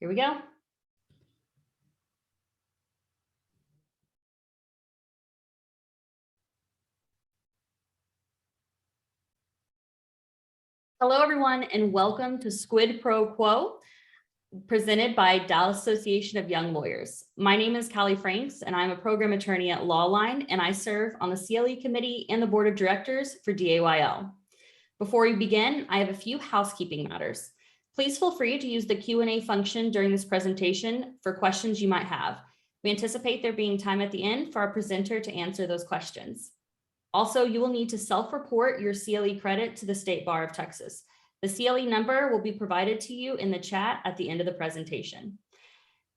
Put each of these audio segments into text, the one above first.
Here we go. Hello, everyone, and welcome to Squid Pro Quo, presented by Dallas Association of Young Lawyers. My name is Callie Franks, and I'm a program attorney at Lawline, and I serve on the CLE committee and the board of directors for DAYL. Before we begin, I have a few housekeeping matters. Please feel free to use the Q&A function during this presentation for questions you might have. We anticipate there being time at the end for our presenter to answer those questions. Also, you will need to self-report your CLE credit to the State Bar of Texas. The CLE number will be provided to you in the chat at the end of the presentation.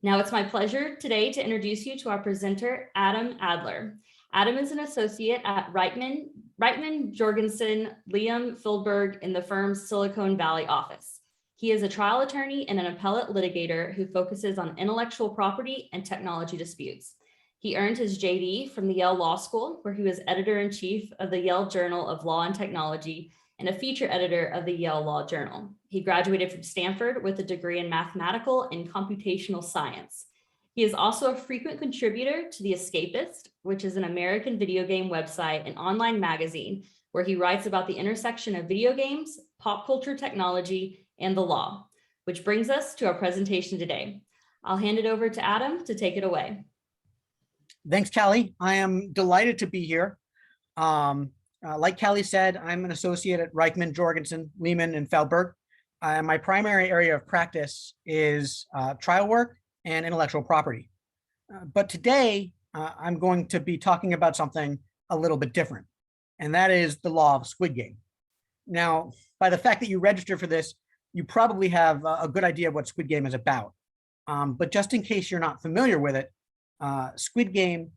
Now it's my pleasure today to introduce you to our presenter, Adam Adler. Adam is an associate at Reitman Jorgensen Liam Fieldberg in the firm's Silicon Valley office. He is a trial attorney and an appellate litigator who focuses on intellectual property and technology disputes. He earned his JD from the Yale Law School, where he was editor-in-chief of the Yale Journal of Law and Technology and a feature editor of the Yale Law Journal. He graduated from Stanford with a degree in mathematical and computational science. He is also a frequent contributor to The Escapist, which is an American video game website and online magazine, where he writes about the intersection of video games, pop culture technology, and the law, which brings us to our presentation today. I'll hand it over to Adam to take it away. Thanks, Callie. I am delighted to be here. Like Callie said, I'm an associate at Reitman, Jorgensen, Lehman, and Feldberg. My primary area of practice is trial work and intellectual property. But today, I'm going to be talking about something a little bit different, and that is the law of Squid Game. Now, by the fact that you register for this, you probably have a good idea of what Squid Game is about. But just in case you're not familiar with it, Squid Game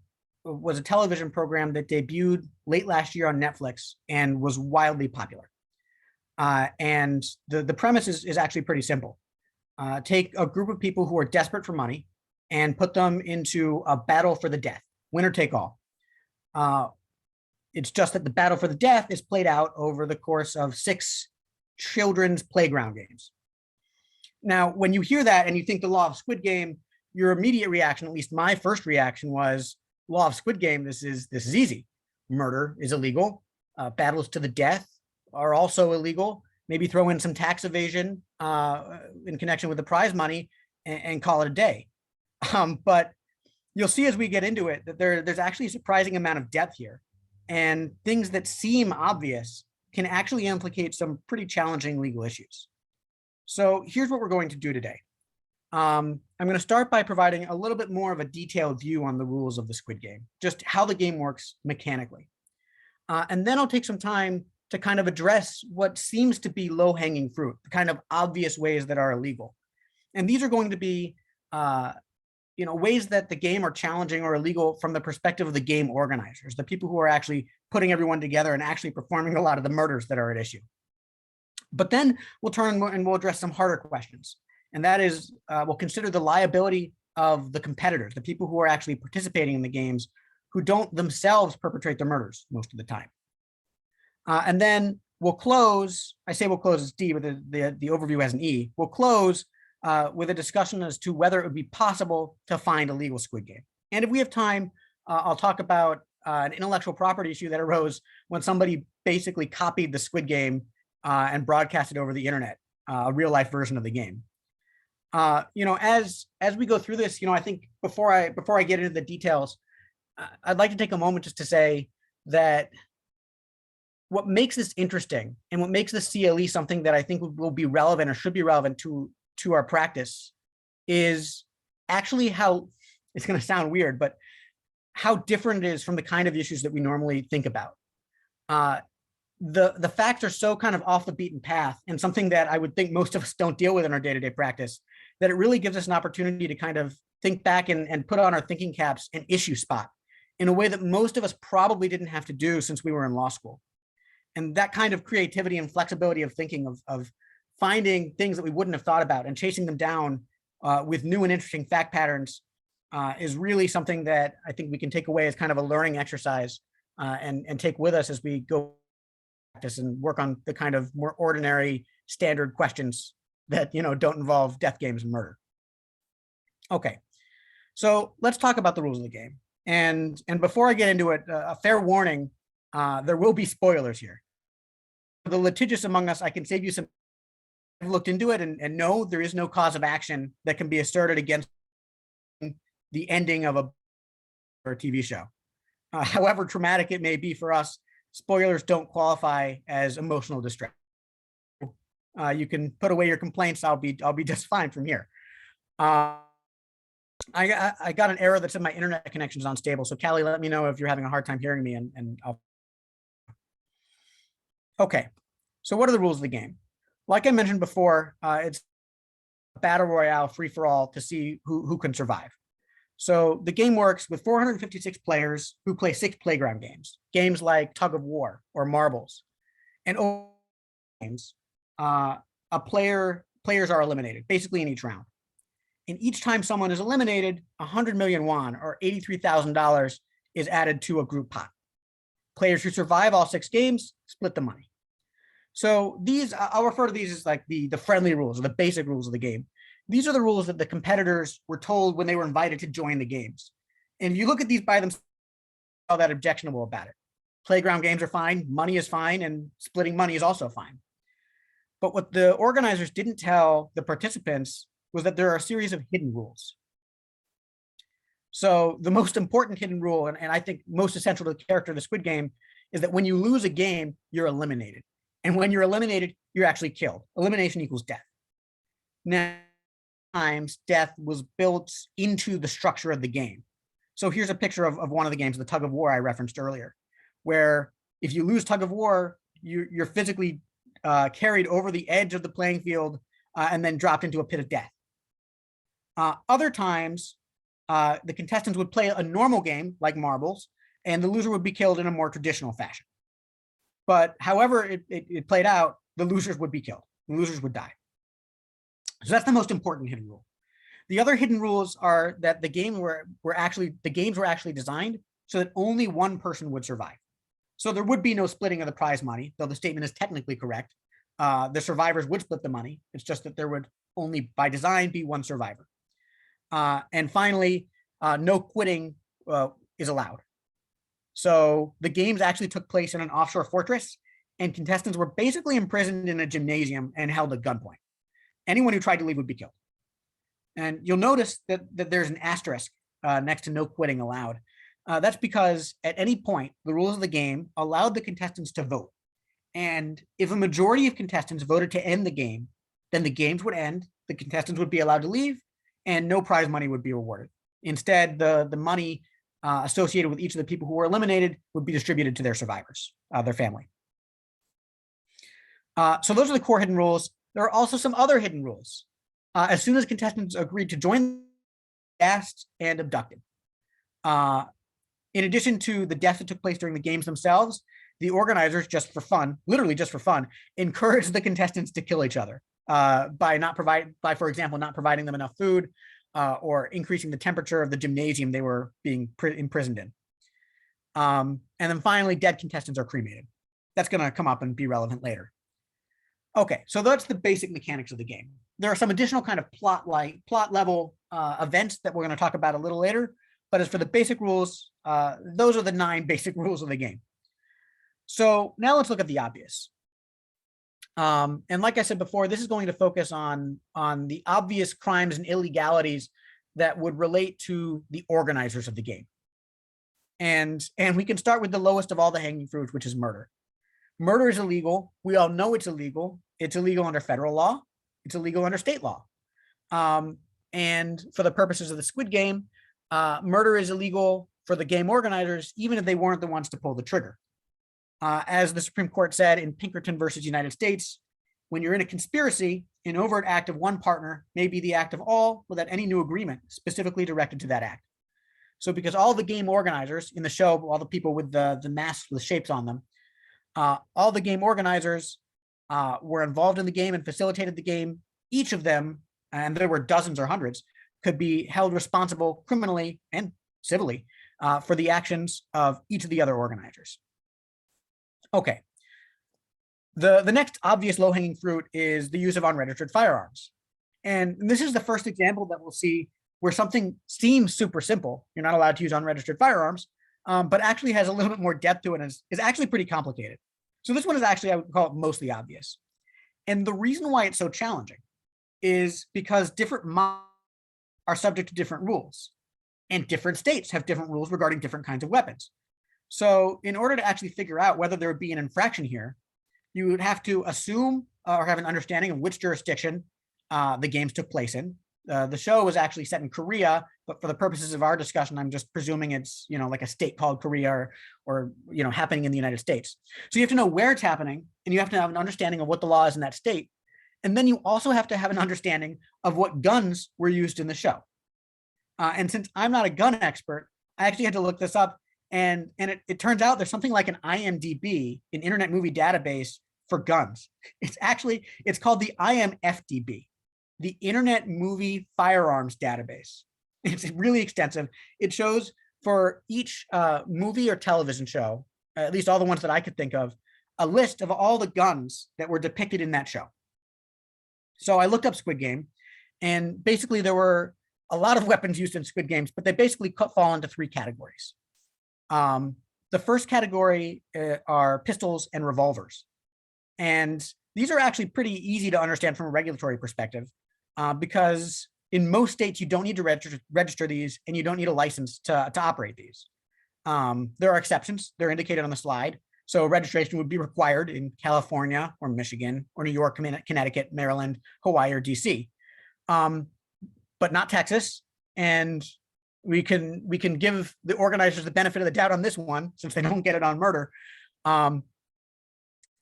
was a television program that debuted late last year on Netflix and was wildly popular. And the premise is actually pretty simple. Take a group of people who are desperate for money and put them into a battle for the death, winner take all. It's just that the battle for the death is played out over the course of 6 children's playground games. Now, when you hear that and you think the law of Squid Game, your immediate reaction, at least my first reaction, was law of Squid Game. This is easy. Murder is illegal. Battles to the death are also illegal. Maybe throw in some tax evasion in connection with the prize money and call it a day. But you'll see as we get into it that there's actually a surprising amount of depth here, and things that seem obvious can actually implicate some pretty challenging legal issues. So here's what we're going to do today. I'm going to start by providing a little bit more of a detailed view on the rules of the Squid Game, just how the game works mechanically. And then I'll take some time to kind of address what seems to be low-hanging fruit, the kind of obvious ways that are illegal. And these are going to be ways that the game are challenging or illegal from the perspective of the game organizers, the people who are actually putting everyone together and actually performing a lot of the murders that are at issue. But then we'll turn and we'll address some harder questions. And that is, we'll consider the liability of the competitors, the people who are actually participating in the games, who don't themselves perpetrate the murders most of the time. And then we'll close, I say we'll close as D, but the overview has an E. We'll close with a discussion as to whether it would be possible to find a legal Squid Game. And if we have time, I'll talk about an intellectual property issue that arose when somebody basically copied the Squid Game and broadcast it over the internet, a real life version of the game. As we go through this, I think before I get into the details, I'd like to take a moment just to say that what makes this interesting and what makes the CLE something that I think will be relevant or should be relevant to our practice is actually how, it's going to sound weird, but how different it is from the kind of issues that we normally think about. The facts are so kind of off the beaten path, and something that I would think most of us don't deal with in our day-to-day practice, that it really gives us an opportunity to kind of think back and put on our thinking caps and issue spot in a way that most of us probably didn't have to do since we were in law school. And that kind of creativity and flexibility of thinking, of finding things that we wouldn't have thought about and chasing them down with new and interesting fact patterns is really something that I think we can take away as kind of a learning exercise and take with us as we go practice and work on the kind of more ordinary standard questions that don't involve death games and murder. Okay, so let's talk about the rules of the game. And before I get into it, a fair warning, there will be spoilers here. For the litigious among us, I can save you some. I've looked into it and no, there is no cause of action that can be asserted against the ending of a TV show. However traumatic it may be for us, spoilers don't qualify as emotional distress. You can put away your complaints. I'll be just fine from here. I got an error that said my internet connection is unstable. So Callie, let me know if you're having a hard time hearing me, and I'll. Okay, so what are the rules of the game? Like I mentioned before, it's a battle royale free for all to see who can survive. So the game works with 456 players who play 6 playground games like tug of war or marbles, and games. Players are eliminated basically in each round. And each time someone is eliminated, 100 million won or $83,000 is added to a group pot. Players who survive all 6 games split the money. So these, I'll refer to these as like the friendly rules or the basic rules of the game. These are the rules that the competitors were told when they were invited to join the games. And if you look at these by themselves, all that objectionable about it. Playground games are fine, money is fine, and splitting money is also fine. But what the organizers didn't tell the participants was that there are a series of hidden rules. So the most important hidden rule, and I think most essential to the character of the Squid Game, is that when you lose a game, you're eliminated. And when you're eliminated, you're actually killed. Elimination equals death. Now, times death was built into the structure of the game. So here's a picture of one of the games, the tug of war I referenced earlier, where if you lose tug of war, you're physically carried over the edge of the playing field and then dropped into a pit of death. Other times, the contestants would play a normal game like marbles, and the loser would be killed in a more traditional fashion. But however it played out, the losers would be killed. The losers would die. So that's the most important hidden rule. The other hidden rules are that the games were actually designed so that only one person would survive. So there would be no splitting of the prize money, though the statement is technically correct. The survivors would split the money. It's just that there would only, by design, be one survivor. And finally, no quitting is allowed. So the games actually took place in an offshore fortress, and contestants were basically imprisoned in a gymnasium and held at gunpoint. Anyone who tried to leave would be killed. And you'll notice that there's an asterisk next to no quitting allowed. That's because at any point, the rules of the game allowed the contestants to vote. And if a majority of contestants voted to end the game, then the games would end, the contestants would be allowed to leave, and no prize money would be awarded. Instead, the money associated with each of the people who were eliminated would be distributed to their survivors, their family. So those are the core hidden rules. There are also some other hidden rules. As soon as contestants agreed to join, gassed and abducted. In addition to the deaths that took place during the games themselves, the organizers, just for fun, literally just for fun, encouraged the contestants to kill each other by, for example, not providing them enough food or increasing the temperature of the gymnasium they were being imprisoned in. And then finally, dead contestants are cremated. That's going to come up and be relevant later. Okay, so that's the basic mechanics of the game. There are some additional kind of plot level events that we're going to talk about a little later. But as for the basic rules, those are the 9 basic rules of the game. So now let's look at the obvious. And like I said before, this is going to focus on the obvious crimes and illegalities that would relate to the organizers of the game. And we can start with the lowest of all the hanging fruits, which is murder. Murder is illegal. We all know it's illegal. It's illegal under federal law. It's illegal under state law. And for the purposes of the Squid Game, murder is illegal for the game organizers, even if they weren't the ones to pull the trigger. As the Supreme Court said in Pinkerton versus United States, when you're in a conspiracy, an overt act of one partner may be the act of all without any new agreement specifically directed to that act. So because all the game organizers in the show, all the people with the masks with shapes on them, all the game organizers were involved in the game and facilitated the game. Each of them, and there were dozens or hundreds, could be held responsible criminally and civilly for the actions of each of the other organizers. Okay. The next obvious low-hanging fruit is the use of unregistered firearms. And this is the first example that we'll see where something seems super simple, you're not allowed to use unregistered firearms, but actually has a little bit more depth to it and is actually pretty complicated. So this one is actually, I would call it mostly obvious. And the reason why it's so challenging is because different are subject to different rules, and different states have different rules regarding different kinds of weapons. So in order to actually figure out whether there would be an infraction here, you would have to assume or have an understanding of which jurisdiction the games took place in. The show was actually set in Korea, but for the purposes of our discussion, I'm just presuming it's, like a state called Korea or happening in the United States. So you have to know where it's happening, and you have to have an understanding of what the law is in that state. And then you also have to have an understanding of what guns were used in the show. And since I'm not a gun expert, I actually had to look this up. And it turns out there's something like an IMDb, an Internet Movie Database for guns. It's called the IMFDB, the Internet Movie Firearms Database. It's really extensive. It shows for each movie or television show, at least all the ones that I could think of, a list of all the guns that were depicted in that show. So I looked up Squid Game, and basically there were a lot of weapons used in Squid Games, but they basically fall into three categories. The first category are pistols and revolvers. And these are actually pretty easy to understand from a regulatory perspective, because in most states, you don't need to register these, and you don't need a license to operate these. There are exceptions. They're indicated on the slide. So registration would be required in California or Michigan or New York, Connecticut, Maryland, Hawaii, or DC, but not Texas. And we can give the organizers the benefit of the doubt on this one, since they don't get it on murder,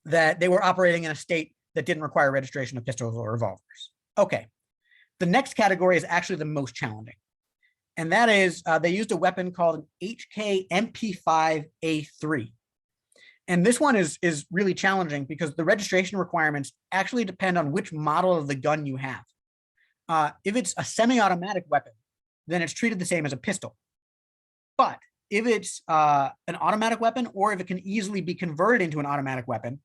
that they were operating in a state that didn't require registration of pistols or revolvers. Okay, the next category is actually the most challenging. And that is they used a weapon called an HK Mp5 A3. And this one is really challenging because the registration requirements actually depend on which model of the gun you have. If it's a semi-automatic weapon, then it's treated the same as a pistol. But if it's an automatic weapon, or if it can easily be converted into an automatic weapon,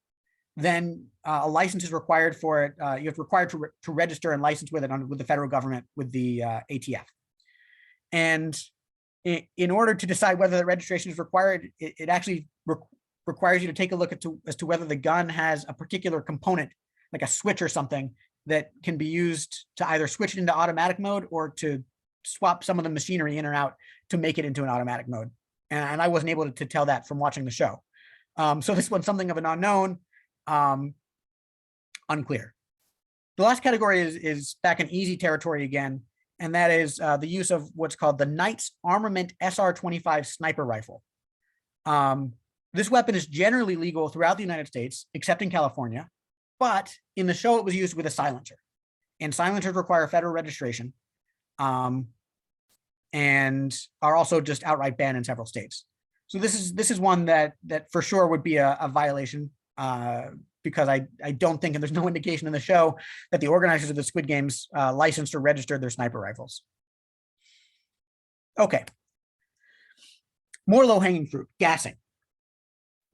then a license is required for it. You're required to register and license with it with the federal government, with the ATF. And in order to decide whether the registration is required, it actually requires you to take a look as to whether the gun has a particular component, like a switch or something, that can be used to either switch it into automatic mode or to swap some of the machinery in or out to make it into an automatic mode. And I wasn't able to tell that from watching the show. So this one's something of an unknown, unclear. The last category is back in easy territory again, and that is the use of what's called the Knight's Armament SR-25 sniper rifle. This weapon is generally legal throughout the United States, except in California, but in the show it was used with a silencer, and silencers require federal registration, and are also just outright banned in several states. So this is one that for sure would be a violation, because I don't think, and there's no indication in the show, that the organizers of the Squid Games licensed or registered their sniper rifles. Okay. More low-hanging fruit, gassing.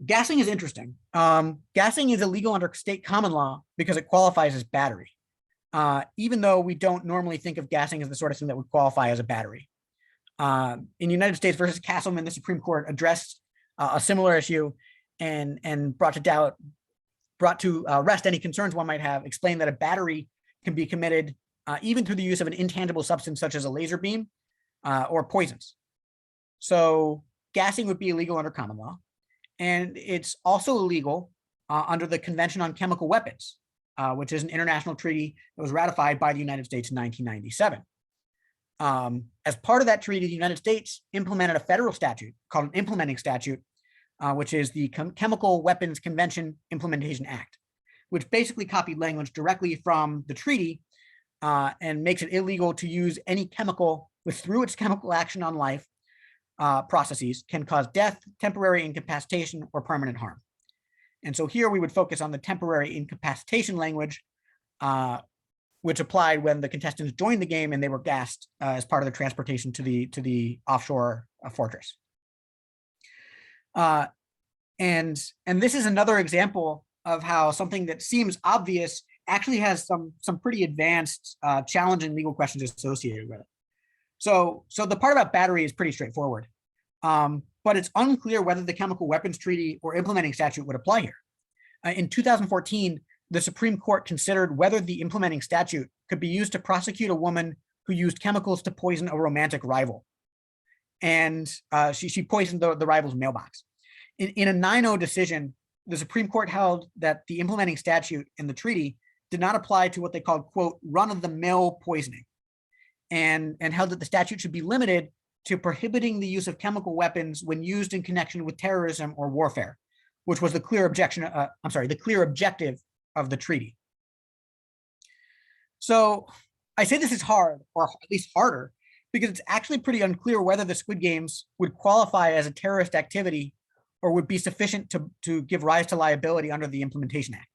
Gassing is interesting. Gassing is illegal under state common law because it qualifies as battery, even though we don't normally think of gassing as the sort of thing that would qualify as a battery. In United States versus Castleman, the Supreme Court addressed a similar issue and brought to rest any concerns one might have, explained that a battery can be committed even through the use of an intangible substance such as a laser beam or poisons. So gassing would be illegal under common law, and it's also illegal under the Convention on Chemical Weapons, which is an international treaty that was ratified by the United States in 1997. As part of that treaty, the United States implemented a federal statute called an implementing statute, which is the Chemical Weapons Convention Implementation Act, which basically copied language directly from the treaty and makes it illegal to use any chemical which, through its chemical action on life processes, can cause death, temporary incapacitation, or permanent harm. And so here we would focus on the temporary incapacitation language, which applied when the contestants joined the game and they were gassed as part of the transportation to the offshore fortress. And this is another example of how something that seems obvious actually has some pretty advanced, challenging legal questions associated with it. So the part about battery is pretty straightforward, but it's unclear whether the Chemical Weapons Treaty or implementing statute would apply here. In 2014, the Supreme Court considered whether the implementing statute could be used to prosecute a woman who used chemicals to poison a romantic rival. And she poisoned the rival's mailbox. In a 9-0 decision, the Supreme Court held that the implementing statute in the treaty did not apply to what they called, quote, run-of-the-mill poisoning, and held that the statute should be limited to prohibiting the use of chemical weapons when used in connection with terrorism or warfare, which was the clear objective of the treaty. So I say this is hard, or at least harder, because it's actually pretty unclear whether the Squid Games would qualify as a terrorist activity or would be sufficient to give rise to liability under the Implementation Act.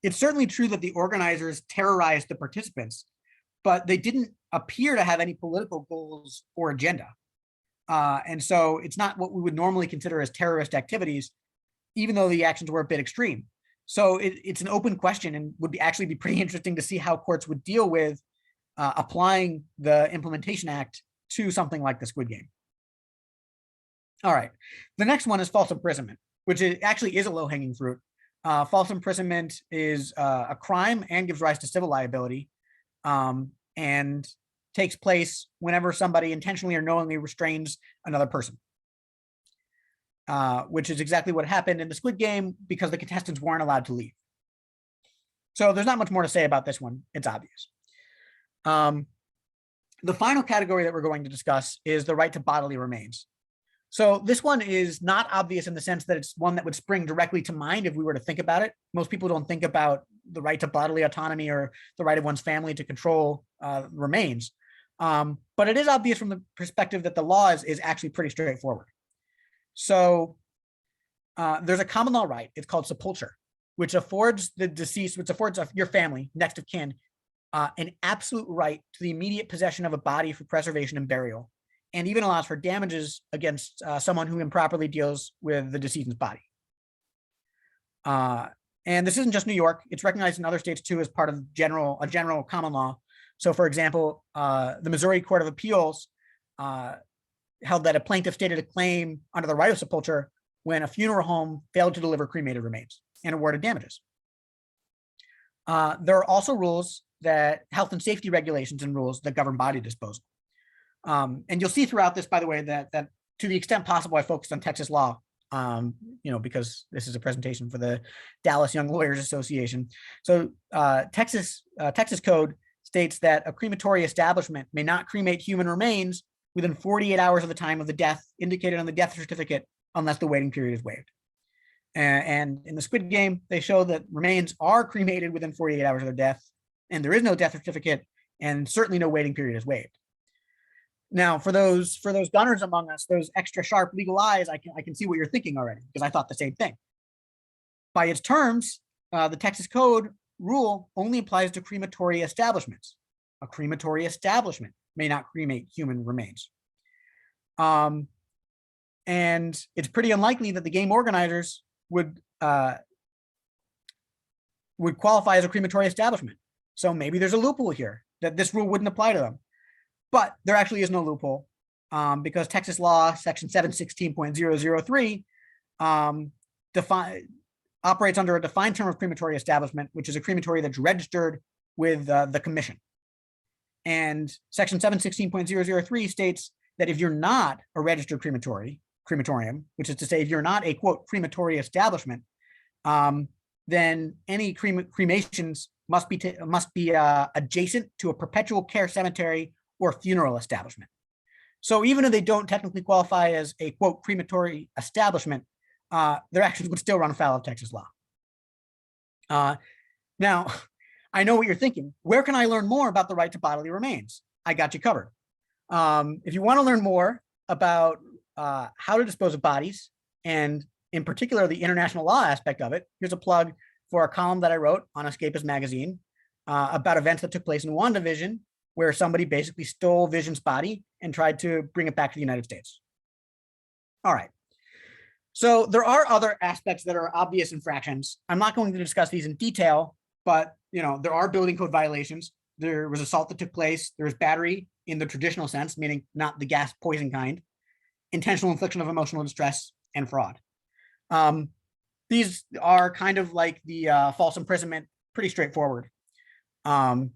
It's certainly true that the organizers terrorized the participants, but they didn't appear to have any political goals or agenda. And so it's not what we would normally consider as terrorist activities, even though the actions were a bit extreme. So it's an open question, and would actually be pretty interesting to see how courts would deal with applying the Implementation Act to something like the Squid Game. All right, the next one is false imprisonment, which actually is a low-hanging fruit. False imprisonment is a crime and gives rise to civil liability, and takes place whenever somebody intentionally or knowingly restrains another person, which is exactly what happened in the Squid Game because the contestants weren't allowed to leave. So there's not much more to say about this one. It's obvious. The final category that we're going to discuss is the right to bodily remains. So this one is not obvious in the sense that it's one that would spring directly to mind if we were to think about it. Most people don't think about the right to bodily autonomy or the right of one's family to control remains. But it is obvious from the perspective that the law is actually pretty straightforward. So there's a common law right. It's called sepulture, which affords the deceased, which affords your family, next of kin, an absolute right to the immediate possession of a body for preservation and burial, and even allows for damages against someone who improperly deals with the decedent's body. And this isn't just New York. It's recognized in other states too as part of a general common law. So for example, the Missouri Court of Appeals held that a plaintiff stated a claim under the right of sepulture when a funeral home failed to deliver cremated remains and awarded damages. There are also rules that health and safety regulations and rules that govern body disposal. And you'll see throughout this, by the way, that to the extent possible, I focused on Texas law, because this is a presentation for the Dallas Young Lawyers Association. So Texas code states that a crematory establishment may not cremate human remains within 48 hours of the time of the death indicated on the death certificate unless the waiting period is waived. And in the Squid Game, they show that remains are cremated within 48 hours of their death, and there is no death certificate, and certainly no waiting period is waived. Now, for those gunners among us, those extra sharp legal eyes, I can see what you're thinking already, because I thought the same thing. By its terms, the Texas Code rule only applies to crematory establishments. A crematory establishment may not cremate human remains. And it's pretty unlikely that the game organizers would qualify as a crematory establishment. So maybe there's a loophole here that this rule wouldn't apply to them. But there actually is no loophole because Texas law, section 716.003, operates under a defined term of crematory establishment, which is a crematory that's registered with the commission. And section 716.003 states that if you're not a registered crematorium, which is to say if you're not a, quote, crematory establishment, then any cremations must be adjacent to a perpetual care cemetery or funeral establishment. So even if they don't technically qualify as a, quote, crematory establishment, their actions would still run afoul of Texas law. Now, I know what you're thinking. Where can I learn more about the right to bodily remains? I got you covered. If you want to learn more about how to dispose of bodies, and in particular, the international law aspect of it, here's a plug for a column that I wrote on Escapist magazine about events that took place in WandaVision, where somebody basically stole Vision's body and tried to bring it back to the United States. All right. So there are other aspects that are obvious infractions. I'm not going to discuss these in detail, but there are building code violations. There was assault that took place. There was battery in the traditional sense, meaning not the gas poison kind, intentional infliction of emotional distress, and fraud. These are kind of like the false imprisonment, pretty straightforward. And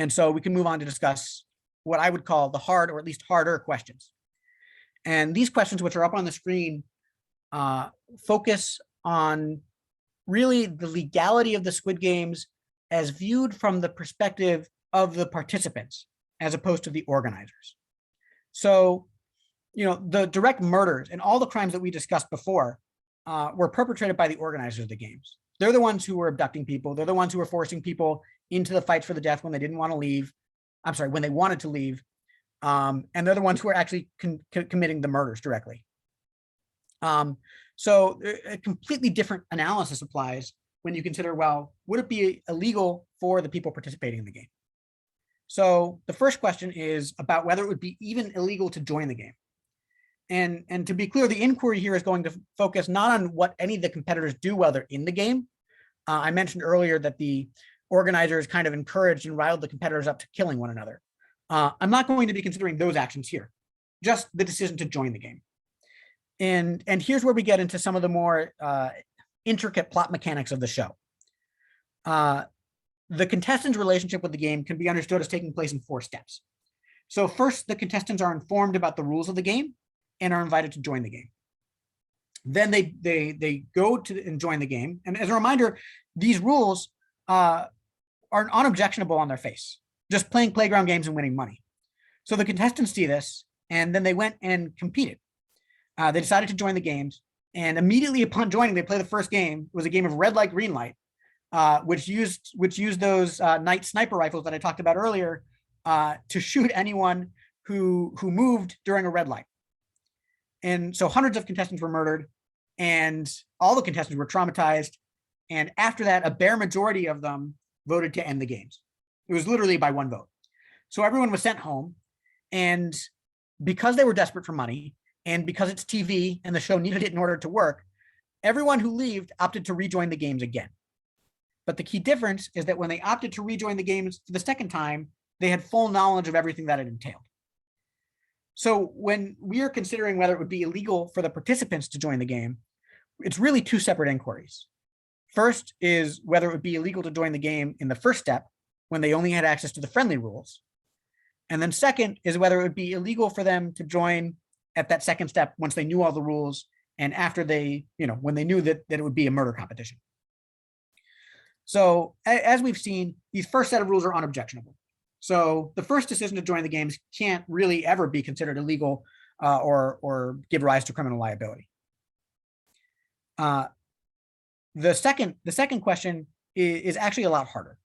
so we can move on to discuss what I would call the hard, or at least harder, questions. And these questions, which are up on the screen, focus on really the legality of the Squid Games as viewed from the perspective of the participants, as opposed to the organizers. So, the direct murders and all the crimes that we discussed before were perpetrated by the organizers of the games. They're the ones who were abducting people. They're the ones who were forcing people into the fights for the death when they didn't want to leave. I'm sorry, when they wanted to leave. And they're the ones who are actually committing the murders directly. So a completely different analysis applies when you consider, well, would it be illegal for the people participating in the game? So the first question is about whether it would be even illegal to join the game. And to be clear, the inquiry here is going to focus not on what any of the competitors do while they're in the game. I mentioned earlier that the organizers kind of encouraged and riled the competitors up to killing one another. I'm not going to be considering those actions here, just the decision to join the game. And here's where we get into some of the more intricate plot mechanics of the show. The contestants' relationship with the game can be understood as taking place in 4 steps. So first, the contestants are informed about the rules of the game and are invited to join the game. Then they go to and join the game. And as a reminder, these rules are unobjectionable on their face, just playing playground games and winning money. So the contestants see this, and then they went and competed. They decided to join the games, and immediately upon joining, they play the first game. It was a game of red light, green light, which used those night sniper rifles that I talked about earlier to shoot anyone who moved during a red light. And so hundreds of contestants were murdered, and all the contestants were traumatized. And after that, a bare majority of them voted to end the games. It was literally by 1 vote. So everyone was sent home, and because they were desperate for money, and because it's TV and the show needed it in order to work, everyone who left opted to rejoin the games again. But the key difference is that when they opted to rejoin the games for the second time, they had full knowledge of everything that it entailed. So when we are considering whether it would be illegal for the participants to join the game, it's really 2 separate inquiries. First is whether it would be illegal to join the game in the first step when they only had access to the friendly rules. And then second is whether it would be illegal for them to join at that second step once they knew all the rules and after they, when they knew that it would be a murder competition. So as we've seen, these first set of rules are unobjectionable. So the first decision to join the games can't really ever be considered illegal or give rise to criminal liability. The second question is actually a lot harder.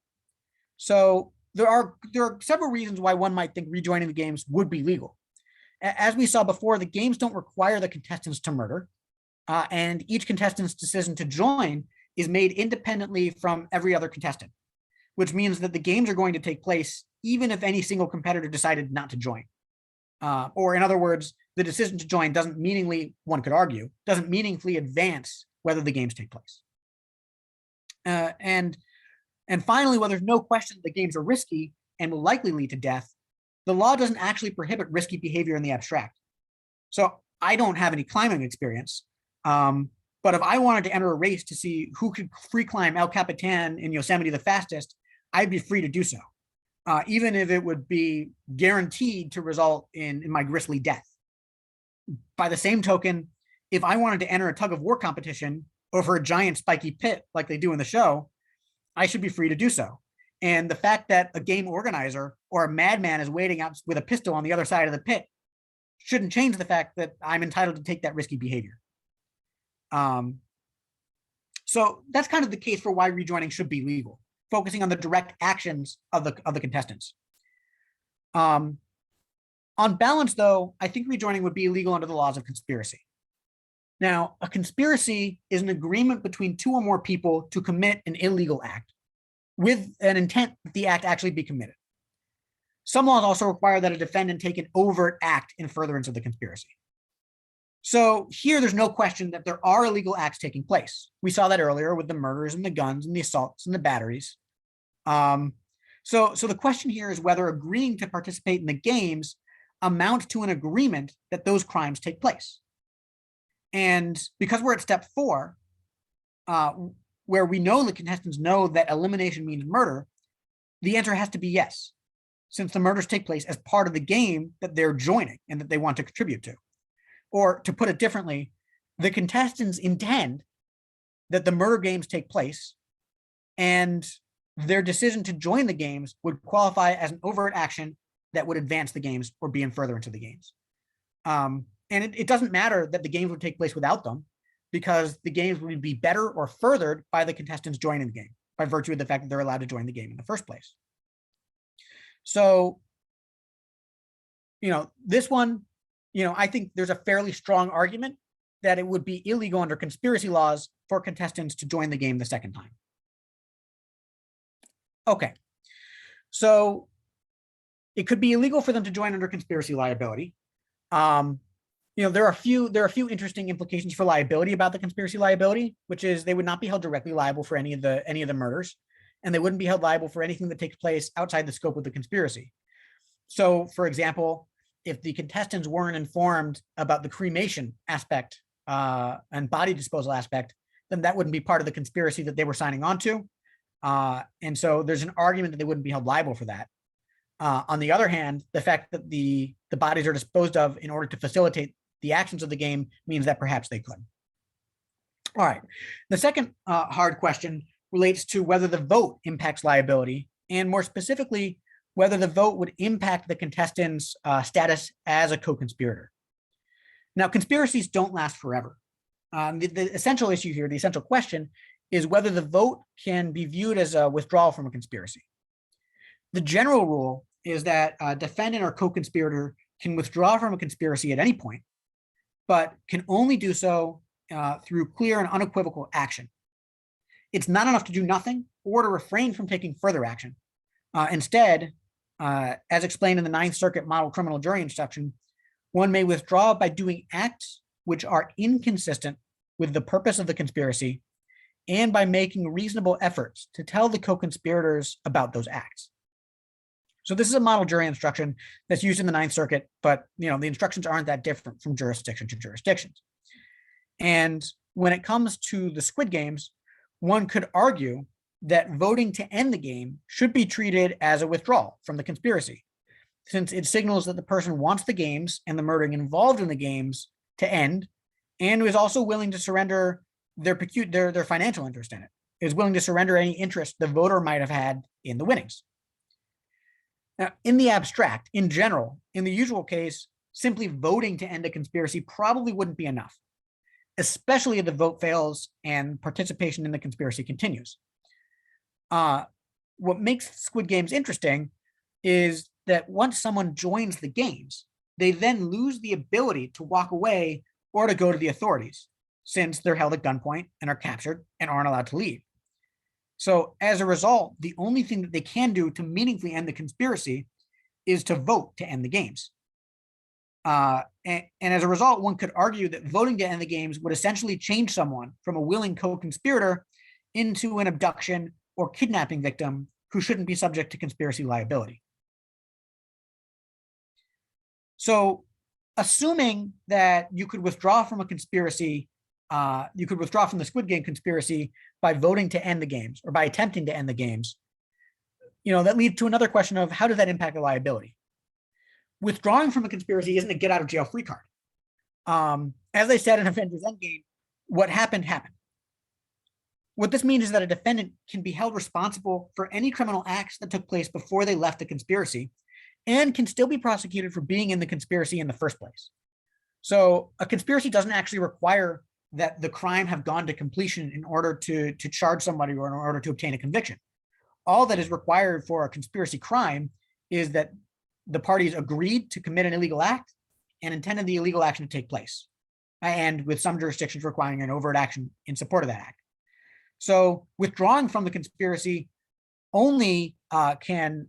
So there are several reasons why one might think rejoining the games would be legal. As we saw before, the games don't require the contestants to murder, and each contestant's decision to join is made independently from every other contestant, which means that the games are going to take place even if any single competitor decided not to join. Or in other words, the decision to join doesn't meaningfully, one could argue, doesn't meaningfully advance whether the games take place. And finally, while there's no question the games are risky and will likely lead to death, the law doesn't actually prohibit risky behavior in the abstract. So I don't have any climbing experience, but if I wanted to enter a race to see who could free climb El Capitan in Yosemite the fastest, I'd be free to do so, even if it would be guaranteed to result in my grisly death. By the same token, if I wanted to enter a tug of war competition over a giant spiky pit like they do in the show, I should be free to do so. And the fact that a game organizer or a madman is waiting out with a pistol on the other side of the pit shouldn't change the fact that I'm entitled to take that risky behavior. So that's kind of the case for why rejoining should be legal, focusing on the direct actions of the contestants. On balance, though, I think rejoining would be illegal under the laws of conspiracy. Now, a conspiracy is an agreement between 2 or more people to commit an illegal act with an intent that the act actually be committed. Some laws also require that a defendant take an overt act in furtherance of the conspiracy. So here, there's no question that there are illegal acts taking place. We saw that earlier with the murders and the guns and the assaults and the batteries. So the question here is whether agreeing to participate in the games amounts to an agreement that those crimes take place. And because we're at step 4, where we know the contestants know that elimination means murder, the answer has to be yes, since the murders take place as part of the game that they're joining and that they want to contribute to. Or to put it differently, the contestants intend that the murder games take place, and their decision to join the games would qualify as an overt action that would advance the games or be in furtherance of the games. And it doesn't matter that the games would take place without them, because the games would be better or furthered by the contestants joining the game by virtue of the fact that they're allowed to join the game in the first place. So, this one, I think there's a fairly strong argument that it would be illegal under conspiracy laws for contestants to join the game the second time. Okay, so it could be illegal for them to join under conspiracy liability. There are a few interesting implications for liability about the conspiracy liability, which is they would not be held directly liable for any of the murders, and they wouldn't be held liable for anything that takes place outside the scope of the conspiracy. So, for example, if the contestants weren't informed about the cremation aspect and body disposal aspect, then that wouldn't be part of the conspiracy that they were signing on to. And so there's an argument that they wouldn't be held liable for that. On the other hand, the fact that the bodies are disposed of in order to facilitate the actions of the game means that perhaps they could. All right. The second hard question relates to whether the vote impacts liability, and more specifically, whether the vote would impact the contestant's status as a co-conspirator. Now, conspiracies don't last forever. The essential issue here, the essential question, is whether the vote can be viewed as a withdrawal from a conspiracy. The general rule is that a defendant or co-conspirator can withdraw from a conspiracy at any point, but can only do so through clear and unequivocal action. It's not enough to do nothing or to refrain from taking further action. Instead, as explained in the Ninth Circuit Model Criminal Jury Instruction, one may withdraw by doing acts which are inconsistent with the purpose of the conspiracy and by making reasonable efforts to tell the co-conspirators about those acts. So this is a model jury instruction that's used in the Ninth Circuit, but the instructions aren't that different from jurisdiction to jurisdictions. And when it comes to the Squid Games, one could argue that voting to end the game should be treated as a withdrawal from the conspiracy, since it signals that the person wants the games and the murdering involved in the games to end, and is also willing to surrender their financial interest in it, is willing to surrender any interest the voter might have had in the winnings. Now, in the abstract, in general, in the usual case, simply voting to end a conspiracy probably wouldn't be enough, especially if the vote fails and participation in the conspiracy continues. What makes Squid Games interesting is that once someone joins the games, they then lose the ability to walk away or to go to the authorities, since they're held at gunpoint and are captured and aren't allowed to leave. So as a result, the only thing that they can do to meaningfully end the conspiracy is to vote to end the games. And as a result, one could argue that voting to end the games would essentially change someone from a willing co-conspirator into an abduction or kidnapping victim who shouldn't be subject to conspiracy liability. So assuming that you could withdraw from a conspiracy, you could withdraw from the Squid Game conspiracy by voting to end the games or by attempting to end the games, that leads to another question of how does that impact the liability? Withdrawing from a conspiracy isn't a get out of jail free card. As I said in Avengers Endgame, what happened, happened. What this means is that a defendant can be held responsible for any criminal acts that took place before they left the conspiracy and can still be prosecuted for being in the conspiracy in the first place. So a conspiracy doesn't actually require that the crime have gone to completion in order to charge somebody or in order to obtain a conviction. All that is required for a conspiracy crime is that the parties agreed to commit an illegal act and intended the illegal action to take place, and with some jurisdictions requiring an overt action in support of that act. So withdrawing from the conspiracy only can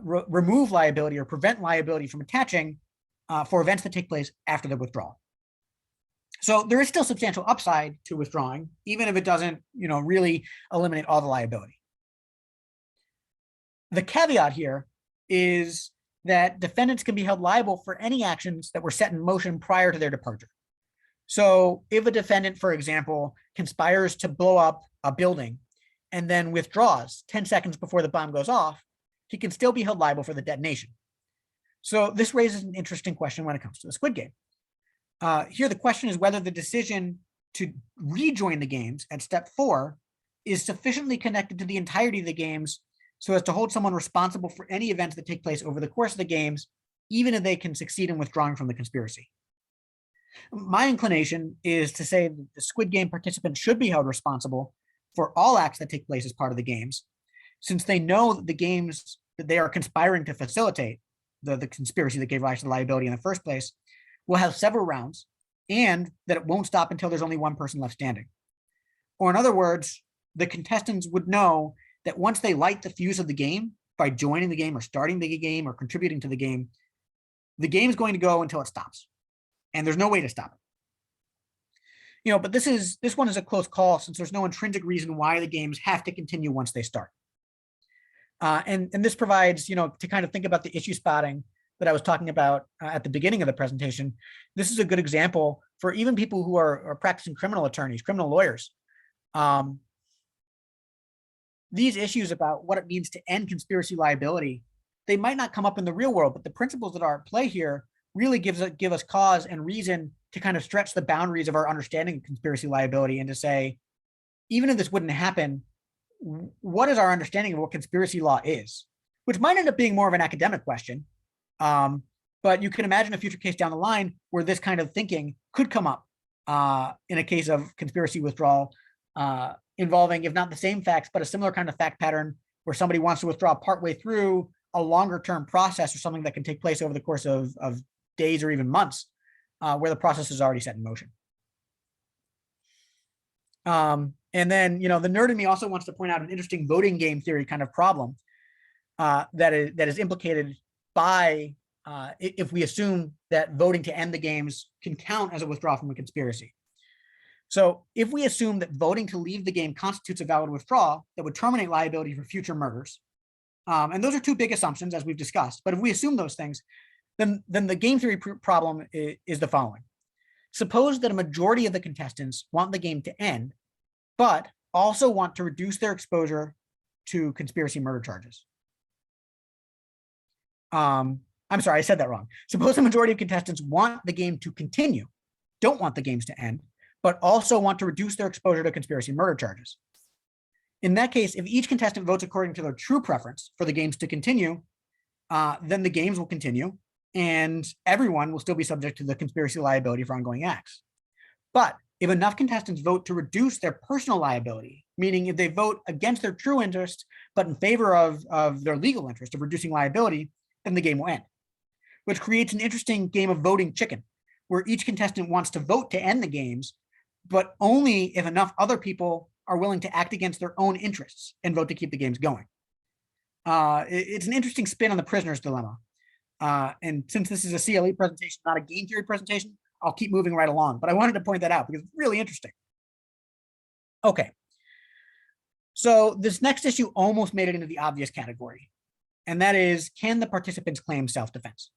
remove liability or prevent liability from attaching for events that take place after the withdrawal. So there is still substantial upside to withdrawing, even if it doesn't, really eliminate all the liability. The caveat here is that defendants can be held liable for any actions that were set in motion prior to their departure. So if a defendant, for example, conspires to blow up a building and then withdraws 10 seconds before the bomb goes off, he can still be held liable for the detonation. So this raises an interesting question when it comes to the Squid Game. Here, the question is whether the decision to rejoin the games at step 4 is sufficiently connected to the entirety of the games so as to hold someone responsible for any events that take place over the course of the games, even if they can succeed in withdrawing from the conspiracy. My inclination is to say that the Squid Game participants should be held responsible for all acts that take place as part of the games, since they know that the games that they are conspiring to facilitate, the conspiracy that gave rise to the liability in the first place, will have several rounds, and that it won't stop until there's only one person left standing. Or in other words, the contestants would know that once they light the fuse of the game by joining the game or starting the game or contributing to the game is going to go until it stops. And there's no way to stop it. But this one is a close call since there's no intrinsic reason why the games have to continue once they start. And this provides, to kind of think about the issue spotting that I was talking about at the beginning of the presentation. This is a good example for even people who are practicing criminal attorneys, criminal lawyers. These issues about what it means to end conspiracy liability, they might not come up in the real world, but the principles that are at play here really give us cause and reason to kind of stretch the boundaries of our understanding of conspiracy liability and to say, even if this wouldn't happen, what is our understanding of what conspiracy law is? Which might end up being more of an academic question. But you can imagine a future case down the line where this kind of thinking could come up in a case of conspiracy withdrawal involving, if not the same facts, but a similar kind of fact pattern where somebody wants to withdraw partway through a longer term process or something that can take place over the course of days or even months, where the process is already set in motion. And then, the nerd in me also wants to point out an interesting voting game theory kind of problem that is implicated by if we assume that voting to end the games can count as a withdrawal from a conspiracy. So if we assume that voting to leave the game constitutes a valid withdrawal that would terminate liability for future murders, and those are two big assumptions as we've discussed, but if we assume those things, then the game theory problem is the following. Suppose that a majority of the contestants want the game to end, but also want to reduce their exposure to conspiracy murder charges. I'm sorry, I said that wrong. Suppose the majority of contestants want the game to continue, don't want the games to end, but also want to reduce their exposure to conspiracy murder charges. In that case, if each contestant votes according to their true preference for the games to continue, then the games will continue and everyone will still be subject to the conspiracy liability for ongoing acts. But if enough contestants vote to reduce their personal liability, meaning if they vote against their true interest, but in favor of their legal interest of reducing liability, then the game will end, which creates an interesting game of voting chicken, where each contestant wants to vote to end the games, but only if enough other people are willing to act against their own interests and vote to keep the games going. It's an interesting spin on the prisoner's dilemma. And since this is a CLE presentation, not a game theory presentation, I'll keep moving right along, but I wanted to point that out because it's really interesting. Okay. So this next issue almost made it into the obvious category, and that is, can the participants claim self-defense?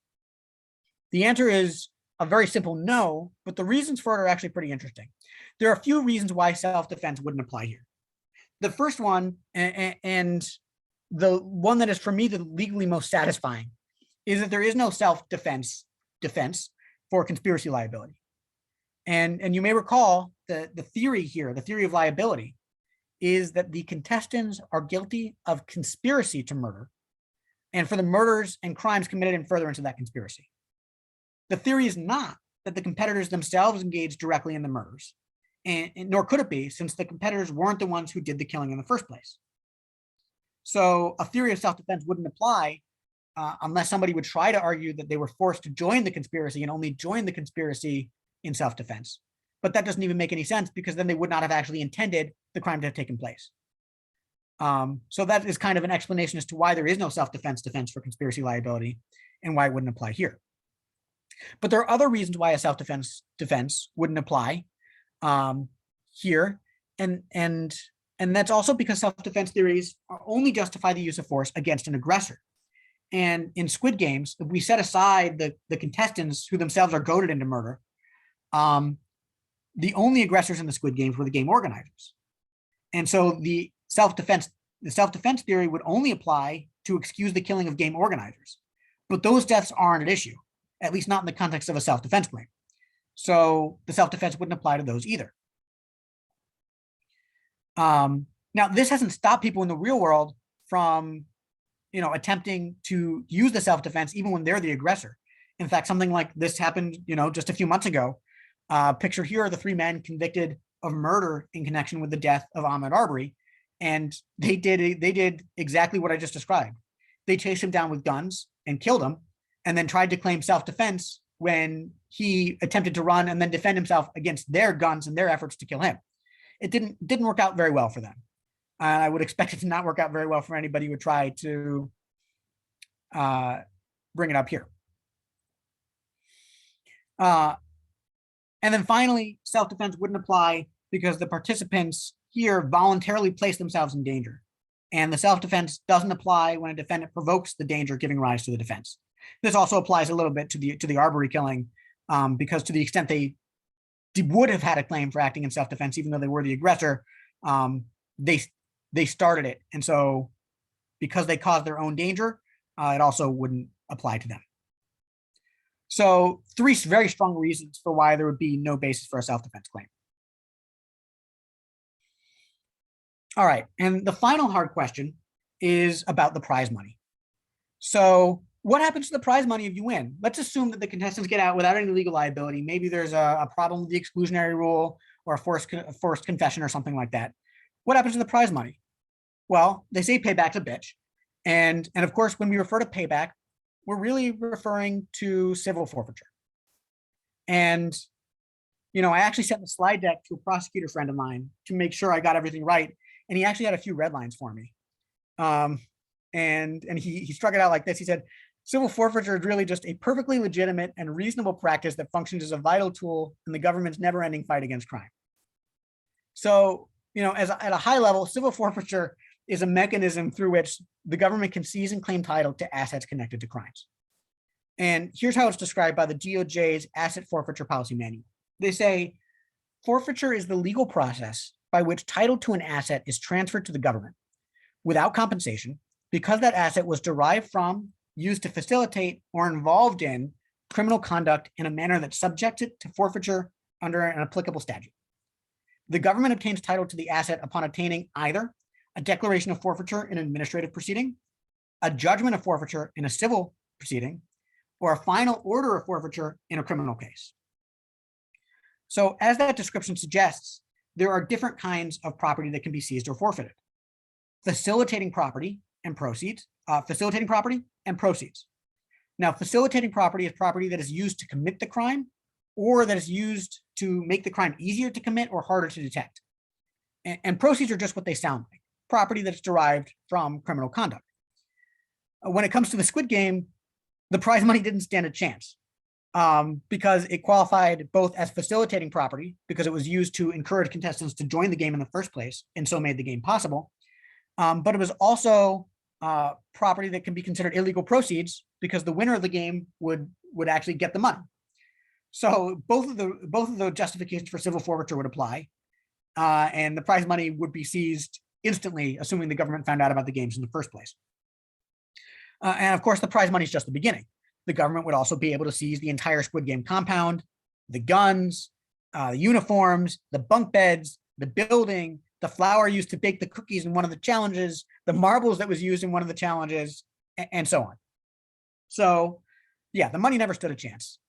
The answer is a very simple no, but the reasons for it are actually pretty interesting. There are a few reasons why self-defense wouldn't apply here. The first one, and the one that is for me the legally most satisfying, is that there is no self-defense for conspiracy liability. And you may recall the theory here, the theory of liability, is that the contestants are guilty of conspiracy to murder and for the murders and crimes committed in furtherance of that conspiracy. The theory is not that the competitors themselves engaged directly in the murders, and nor could it be, since the competitors weren't the ones who did the killing in the first place. So a theory of self-defense wouldn't apply unless somebody would try to argue that they were forced to join the conspiracy and only join the conspiracy in self-defense. But that doesn't even make any sense, because then they would not have actually intended the crime to have taken place. So that is kind of an explanation as to why there is no self-defense defense for conspiracy liability and why it wouldn't apply here. But there are other reasons why a self-defense defense wouldn't apply here. And And that's also because self-defense theories only justify the use of force against an aggressor. And in Squid Games, if we set aside the contestants who themselves are goaded into murder, the only aggressors in the Squid Games were the game organizers. And so the self-defense theory would only apply to excuse the killing of game organizers. But those deaths aren't at issue, at least not in the context of a self-defense claim. So the self-defense wouldn't apply to those either. Now, this hasn't stopped people in the real world from, attempting to use the self-defense even when they're the aggressor. In fact, something like this happened, just a few months ago. Pictured here are the three men convicted of murder in connection with the death of Ahmaud Arbery, and they did exactly what I just described. They chased him down with guns and killed him, and then tried to claim self-defense when he attempted to run and then defend himself against their guns and their efforts to kill him. It didn't work out very well for them. And I would expect it to not work out very well for anybody who would try to bring it up here. And then finally, self-defense wouldn't apply because the participants here voluntarily place themselves in danger. And the self-defense doesn't apply when a defendant provokes the danger giving rise to the defense. This also applies a little bit to the Arbery killing, because to the extent they would have had a claim for acting in self-defense, even though they were the aggressor, they started it. And so because they caused their own danger, it also wouldn't apply to them. So three very strong reasons for why there would be no basis for a self-defense claim. All right, and the final hard question is about the prize money. So what happens to the prize money if you win? Let's assume that the contestants get out without any legal liability. Maybe there's a problem with the exclusionary rule or a forced confession or something like that. What happens to the prize money? Well, they say payback's a bitch. And of course, when we refer to payback, we're really referring to civil forfeiture. And, I actually sent the slide deck to a prosecutor friend of mine to make sure I got everything right. And he actually had a few red lines for me. And he struck it out like this. He said, civil forfeiture is really just a perfectly legitimate and reasonable practice that functions as a vital tool in the government's never-ending fight against crime. So, at a high level, civil forfeiture is a mechanism through which the government can seize and claim title to assets connected to crimes. And here's how it's described by the DOJ's Asset Forfeiture Policy Manual. They say, forfeiture is the legal process by which title to an asset is transferred to the government without compensation because that asset was derived from, used to facilitate, or involved in criminal conduct in a manner that subjects it to forfeiture under an applicable statute. The government obtains title to the asset upon obtaining either a declaration of forfeiture in an administrative proceeding, a judgment of forfeiture in a civil proceeding, or a final order of forfeiture in a criminal case. So as that description suggests, there are different kinds of property that can be seized or forfeited. Facilitating property and proceeds. Now, facilitating property is property that is used to commit the crime or that is used to make the crime easier to commit or harder to detect. And proceeds are just what they sound like, property that's derived from criminal conduct. When it comes to the Squid Game, the prize money didn't stand a chance because it qualified both as facilitating property because it was used to encourage contestants to join the game in the first place and so made the game possible. But it was also property that can be considered illegal proceeds because the winner of the game would actually get the money. So both of the justifications for civil forfeiture would apply, and the prize money would be seized instantly, assuming the government found out about the games in the first place. And of course, the prize money is just the beginning. The government would also be able to seize the entire Squid Game compound, the guns, the uniforms, the bunk beds, the building, the flour used to bake the cookies in one of the challenges, the marbles that was used in one of the challenges, and so on. So yeah, the money never stood a chance.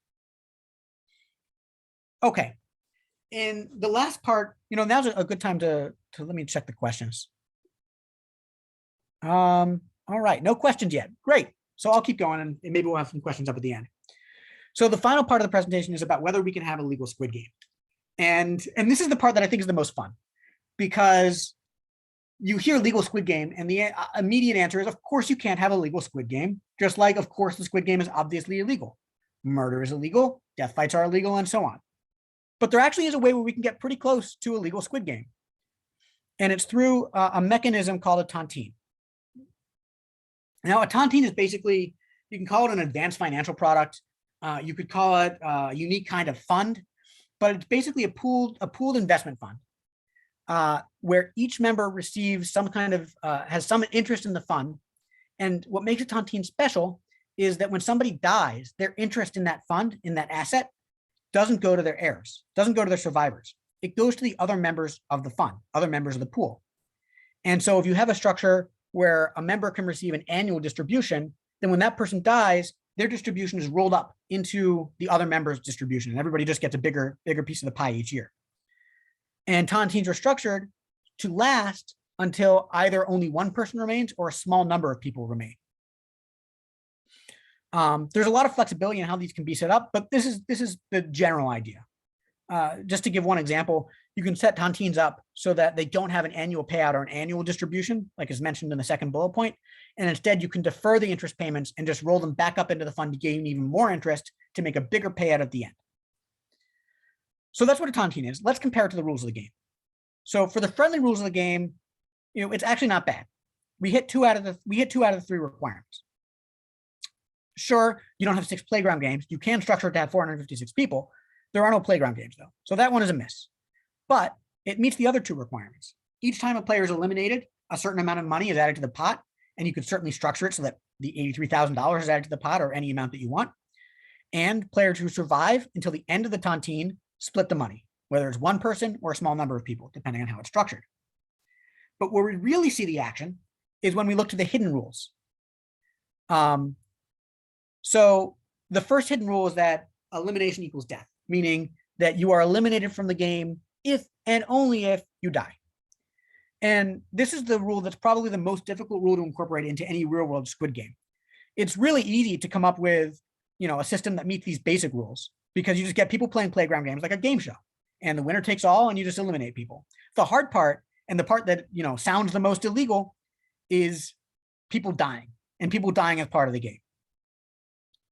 Okay. In the last part, now's a good time to let me check the questions. All right, no questions yet. Great. So I'll keep going and maybe we'll have some questions up at the end. So the final part of the presentation is about whether we can have a legal Squid Game. And this is the part that I think is the most fun because you hear legal Squid Game and the immediate answer is, of course, you can't have a legal Squid Game, just like, of course, the Squid Game is obviously illegal. Murder is illegal, death fights are illegal, and so on. But there actually is a way where we can get pretty close to a legal Squid Game. And it's through a mechanism called a tontine. Now, a tontine is basically, you can call it an advanced financial product. You could call it a unique kind of fund, but it's basically a pooled investment fund where each member receives some kind of, has some interest in the fund. And what makes a tontine special is that when somebody dies, their interest in that fund, in that asset, doesn't go to their heirs, doesn't go to their survivors. It goes to the other members of the fund, other members of the pool. And so if you have a structure where a member can receive an annual distribution, then when that person dies, their distribution is rolled up into the other members' distribution, and everybody just gets a bigger piece of the pie each year. And tontines are structured to last until either only one person remains or a small number of people remain. There's a lot of flexibility in how these can be set up, but this is the general idea. Just to give one example, you can set tontines up so that they don't have an annual payout or an annual distribution, like is mentioned in the second bullet point. And instead, you can defer the interest payments and just roll them back up into the fund to gain even more interest to make a bigger payout at the end. So that's what a tontine is. Let's compare it to the rules of the game. So for the friendly rules of the game, it's actually not bad. We hit two out of the three requirements. Sure, you don't have 6 playground games. You can structure it to have 456 people. There are no playground games though. So that one is a miss. But it meets the other 2 requirements. Each time a player is eliminated, a certain amount of money is added to the pot, and you could certainly structure it so that the $83,000 is added to the pot or any amount that you want. And players who survive until the end of the tontine split the money, whether it's one person or a small number of people, depending on how it's structured. But where we really see the action is when we look to the hidden rules. So the first hidden rule is that elimination equals death, meaning that you are eliminated from the game if and only if you die. And this is the rule that's probably the most difficult rule to incorporate into any real world Squid Game. It's really easy to come up with, a system that meets these basic rules because you just get people playing playground games like a game show, and the winner takes all, and you just eliminate people. The hard part, and the part that sounds the most illegal, is people dying, and people dying as part of the game.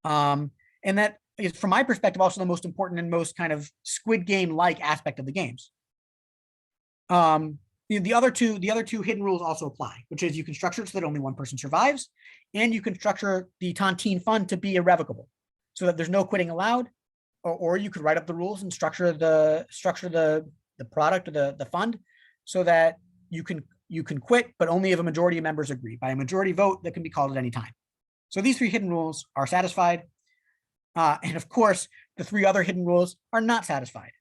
And that is, from my perspective, also the most important and most kind of Squid Game-like aspect of the games. The other two hidden rules also apply, which is you can structure it so that only one person survives, and you can structure the tontine fund to be irrevocable, so that there's no quitting allowed. Or you could write up the rules and structure the product or the fund so that you can quit, but only if a majority of members agree by a majority vote that can be called at any time. So these 3 hidden rules are satisfied. And of course, the 3 other hidden rules are not satisfied.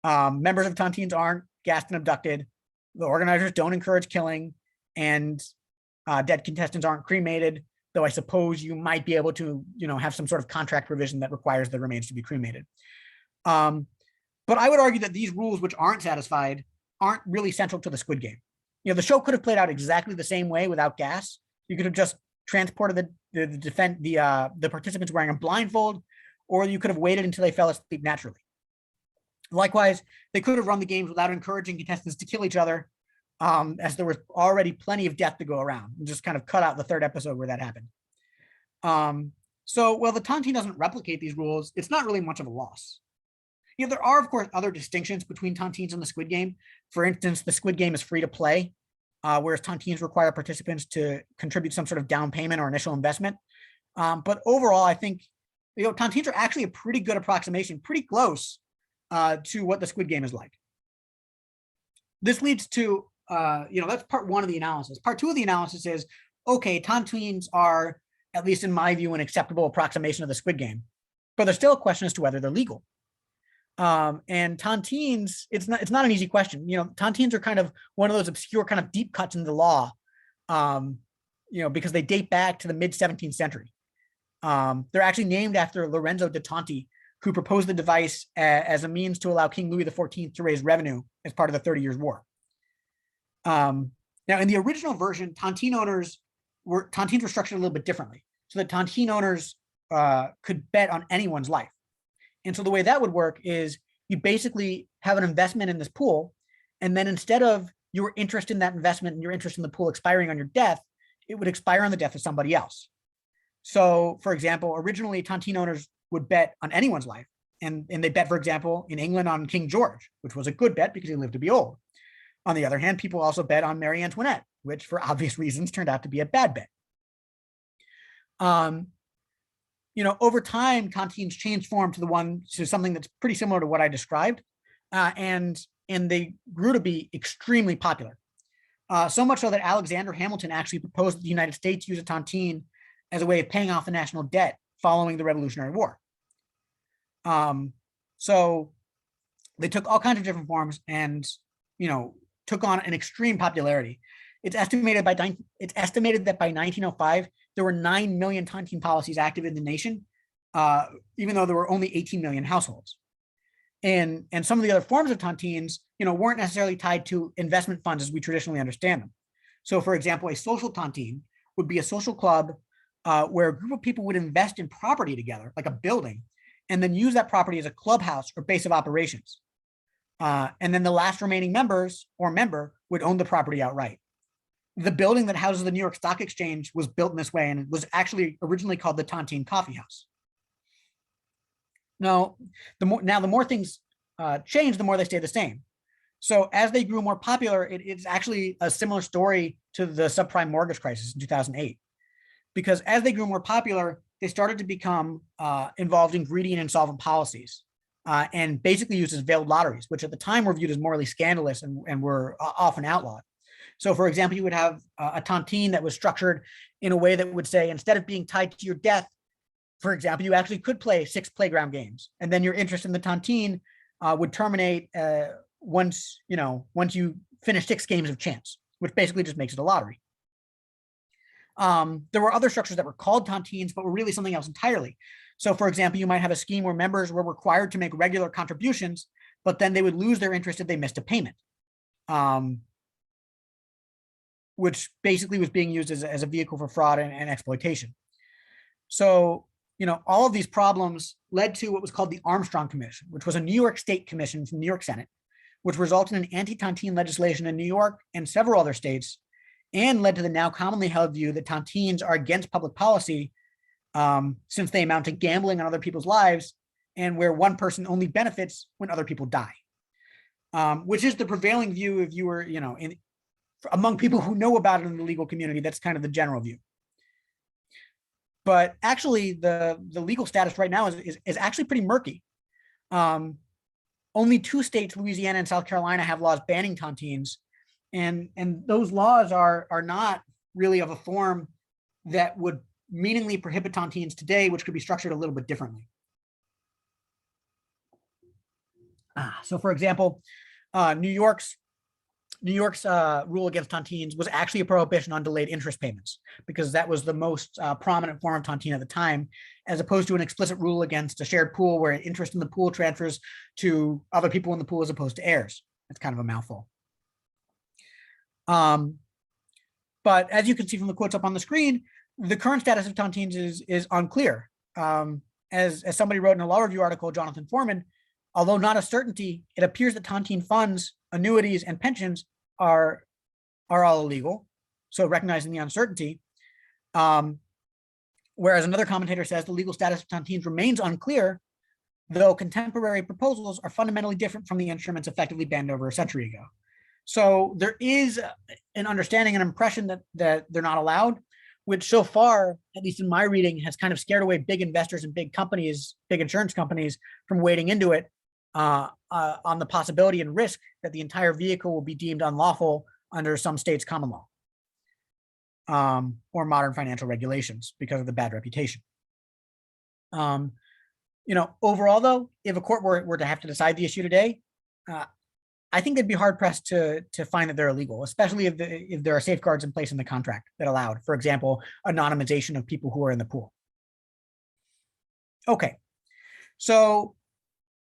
Members of tontines aren't gassed and abducted. The organizers don't encourage killing, and dead contestants aren't cremated, though I suppose you might be able to, have some sort of contract provision that requires the remains to be cremated. But I would argue that these rules, which aren't satisfied, aren't really central to the Squid Game. The show could have played out exactly the same way without gas. You could have just transported the participants wearing a blindfold, or you could have waited until they fell asleep naturally. Likewise, they could have run the games without encouraging contestants to kill each other, as there was already plenty of death to go around, and just kind of cut out the 3rd episode where that happened. So while the tontine doesn't replicate these rules, it's not really much of a loss. There are, of course, other distinctions between tontines and the Squid Game. For instance, the Squid Game is free to play, whereas tontines require participants to contribute some sort of down payment or initial investment. But overall, I think tontines are actually a pretty good approximation, pretty close to what the Squid Game is like. This leads to, that's part 1 of the analysis. Part 2 of the analysis is, okay, tontines are, at least in my view, an acceptable approximation of the Squid Game, but there's still a question as to whether they're legal. And tontines, it's not an easy question. Tontines are kind of one of those obscure kind of deep cuts in the law, because they date back to the mid 17th century. They're actually named after Lorenzo da Tonti, who proposed the device as a means to allow King Louis XIV to raise revenue as part of the 30 Years' War. Now, in the original version, tontines were structured a little bit differently, so that tontine owners could bet on anyone's life. And so the way that would work is you basically have an investment in this pool, and then instead of your interest in that investment and your interest in the pool expiring on your death, it would expire on the death of somebody else. So, for example, originally tontine owners would bet on anyone's life, and they bet, for example, in England on King George, which was a good bet because he lived to be old. On the other hand, people also bet on Marie Antoinette, which for obvious reasons turned out to be a bad bet. Over time, tontines changed form to something that's pretty similar to what I described, and they grew to be extremely popular. So much so that Alexander Hamilton actually proposed that the United States use a tontine as a way of paying off the national debt following the Revolutionary War. So they took all kinds of different forms and, took on an extreme popularity. It's estimated that by 1905, there were 9 million tontine policies active in the nation, even though there were only 18 million households. And some of the other forms of tontines, weren't necessarily tied to investment funds as we traditionally understand them. So, for example, a social tontine would be a social club where a group of people would invest in property together, like a building, and then use that property as a clubhouse or base of operations. And then the last remaining member would own the property outright. The building that houses the New York Stock Exchange was built in this way, and it was actually originally called the Tontine Coffee House. Now, the more things change, the more they stay the same. So as they grew more popular, it's actually a similar story to the subprime mortgage crisis in 2008. Because as they grew more popular, they started to become involved in greedy and insolvent policies, and basically used as veiled lotteries, which at the time were viewed as morally scandalous and were often outlawed. So, for example, you would have a tontine that was structured in a way that would say, instead of being tied to your death, for example, you actually could play 6 playground games, and then your interest in the tontine would terminate once you finish 6 games of chance, which basically just makes it a lottery. There were other structures that were called tontines, but were really something else entirely. So, for example, you might have a scheme where members were required to make regular contributions, but then they would lose their interest if they missed a payment, which basically was being used as a vehicle for fraud and exploitation. So, all of these problems led to what was called the Armstrong Commission, which was a New York State commission from the New York Senate, which resulted in anti-tontine legislation in New York and several other states, and led to the now commonly held view that tontines are against public policy, since they amount to gambling on other people's lives, and where one person only benefits when other people die, which is the prevailing view if you were, among people who know about it in the legal community. That's kind of the general view. But actually, the legal status right now is actually pretty murky. Only 2 states, Louisiana and South Carolina, have laws banning tontines, and those laws are not really of a form that would meaningfully prohibit tontines today, which could be structured a little bit differently. So, for example, New York's rule against tontines was actually a prohibition on delayed interest payments, because that was the most prominent form of tontine at the time, as opposed to an explicit rule against a shared pool where interest in the pool transfers to other people in the pool as opposed to heirs. That's kind of a mouthful. But as you can see from the quotes up on the screen, the current status of tontines is unclear. As somebody wrote in a law review article, Jonathan Foreman, although not a certainty, it appears that tontine funds, annuities, and pensions are all illegal. So recognizing the uncertainty. Whereas another commentator says the legal status of tontines remains unclear, though contemporary proposals are fundamentally different from the instruments effectively banned over a century ago. So there is an understanding and impression that they're not allowed, which so far, at least in my reading, has kind of scared away big investors and big companies, big insurance companies, from wading into it on the possibility and risk that the entire vehicle will be deemed unlawful under some state's common law or modern financial regulations because of the bad reputation. Overall, though, if a court were to have to decide the issue today, I think they'd be hard pressed to find that they're illegal, especially if there are safeguards in place in the contract that allowed, for example, anonymization of people who are in the pool. Okay, so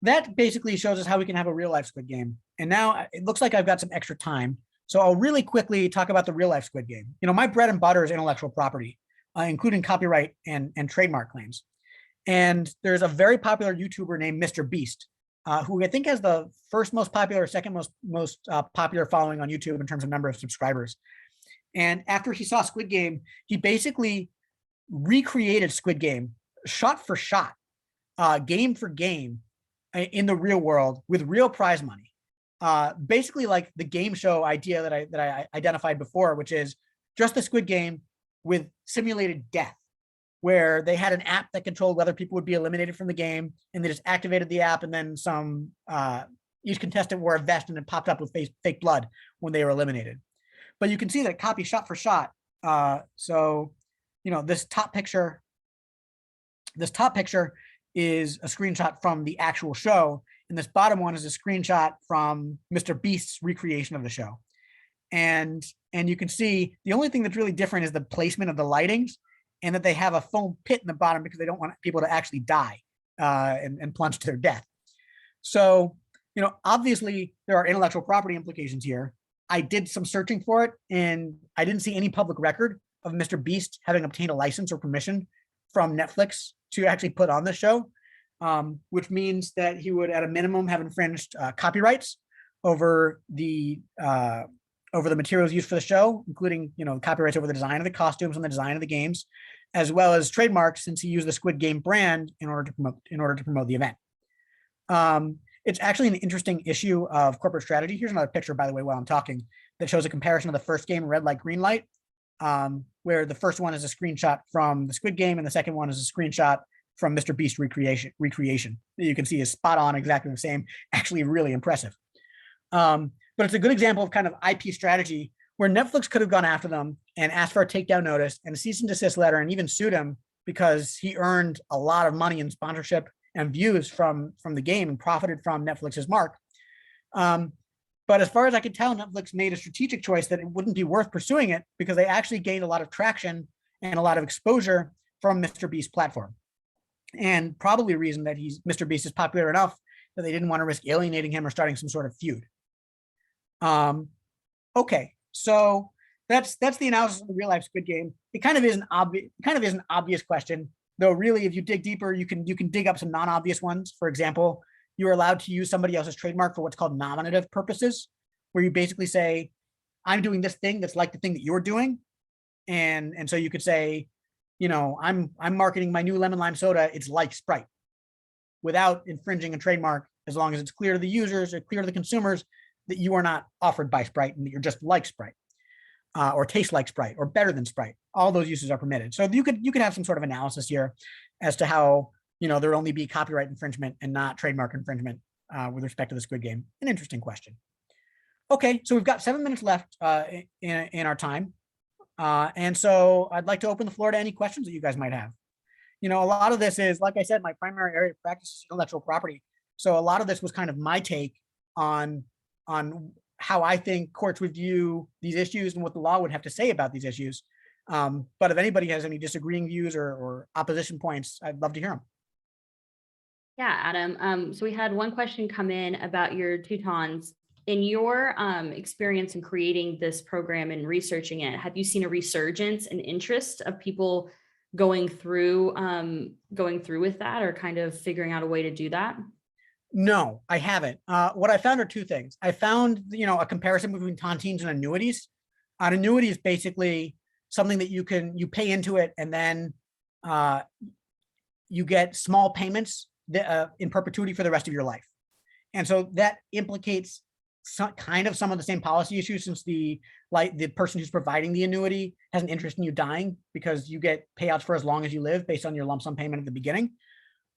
that basically shows us how we can have a real life Squid Game. And now it looks like I've got some extra time, so I'll really quickly talk about the real life Squid Game. My bread and butter is intellectual property, including copyright and trademark claims. And there's a very popular YouTuber named Mr. Beast, who I think has the first most popular, second most popular following on YouTube in terms of number of subscribers. And after he saw Squid Game, he basically recreated Squid Game shot for shot, game for game in the real world with real prize money. basically like the game show idea that I identified before, which is just the Squid Game with simulated death, where they had an app that controlled whether people would be eliminated from the game, and they just activated the app, and then each contestant wore a vest, and it popped up with fake blood when they were eliminated. But you can see that it copies shot for shot. So, this top picture is a screenshot from the actual show, and this bottom one is a screenshot from Mr. Beast's recreation of the show. And you can see the only thing that's really different is the placement of the lightings, and that they have a foam pit in the bottom because they don't want people to actually die and plunge to their death. So, obviously there are intellectual property implications here. I did some searching for it, and I didn't see any public record of Mr. Beast having obtained a license or permission from Netflix to actually put on the show, which means that he would, at a minimum, have infringed copyrights over the materials used for the show, including copyrights over the design of the costumes and the design of the games, as well as trademarks, since he used the Squid Game brand in order to promote the event. It's actually an interesting issue of corporate strategy. Here's another picture, by the way, while I'm talking, that shows a comparison of the first game, red light, green light, where the first one is a screenshot from the Squid Game, and the second one is a screenshot from Mr. Beast recreation. You can see is spot on, exactly the same, actually really impressive. But it's a good example of kind of IP strategy where Netflix could have gone after them and asked for a takedown notice and a cease and desist letter, and even sued him because he earned a lot of money in sponsorship and views from the game and profited from Netflix's mark. But as far as I could tell, Netflix made a strategic choice that it wouldn't be worth pursuing it because they actually gained a lot of traction and a lot of exposure from Mr. Beast's platform. And probably a reason that Mr. Beast is popular enough that they didn't want to risk alienating him or starting some sort of feud. Okay, so that's the analysis of the real life Squid Game. It kind of is an obvious question, though. Really, if you dig deeper, you can dig up some non-obvious ones. For example, you're allowed to use somebody else's trademark for what's called nominative purposes, where you basically say, I'm doing this thing that's like the thing that you're doing. And so you could say, I'm marketing my new lemon lime soda, it's like Sprite, without infringing a trademark, as long as it's clear to the users or clear to the consumers that you are not offered by Sprite and that you're just like Sprite, or taste like Sprite, or better than Sprite. All those uses are permitted. So you could have some sort of analysis here as to how there would only be copyright infringement and not trademark infringement with respect to the Squid Game. An interesting question. Okay, so we've got 7 minutes left in our time. And so I'd like to open the floor to any questions that you guys might have. A lot of this is, like I said, my primary area of practice is intellectual property. So a lot of this was kind of my take on how I think courts would view these issues and what the law would have to say about these issues. But if anybody has any disagreeing views or opposition points, I'd love to hear them. Yeah, Adam. So we had one question come in about your Teutons. In your experience in creating this program and researching it, have you seen a resurgence in interest of people going through with that, or kind of figuring out a way to do that? No, I haven't. What I found are two things. I found, a comparison between tontines and annuities. An annuity is basically something that you pay into it, and then you get small payments in perpetuity for the rest of your life. And so that implicates some of the same policy issues, since the person who's providing the annuity has an interest in you dying, because you get payouts for as long as you live based on your lump sum payment at the beginning.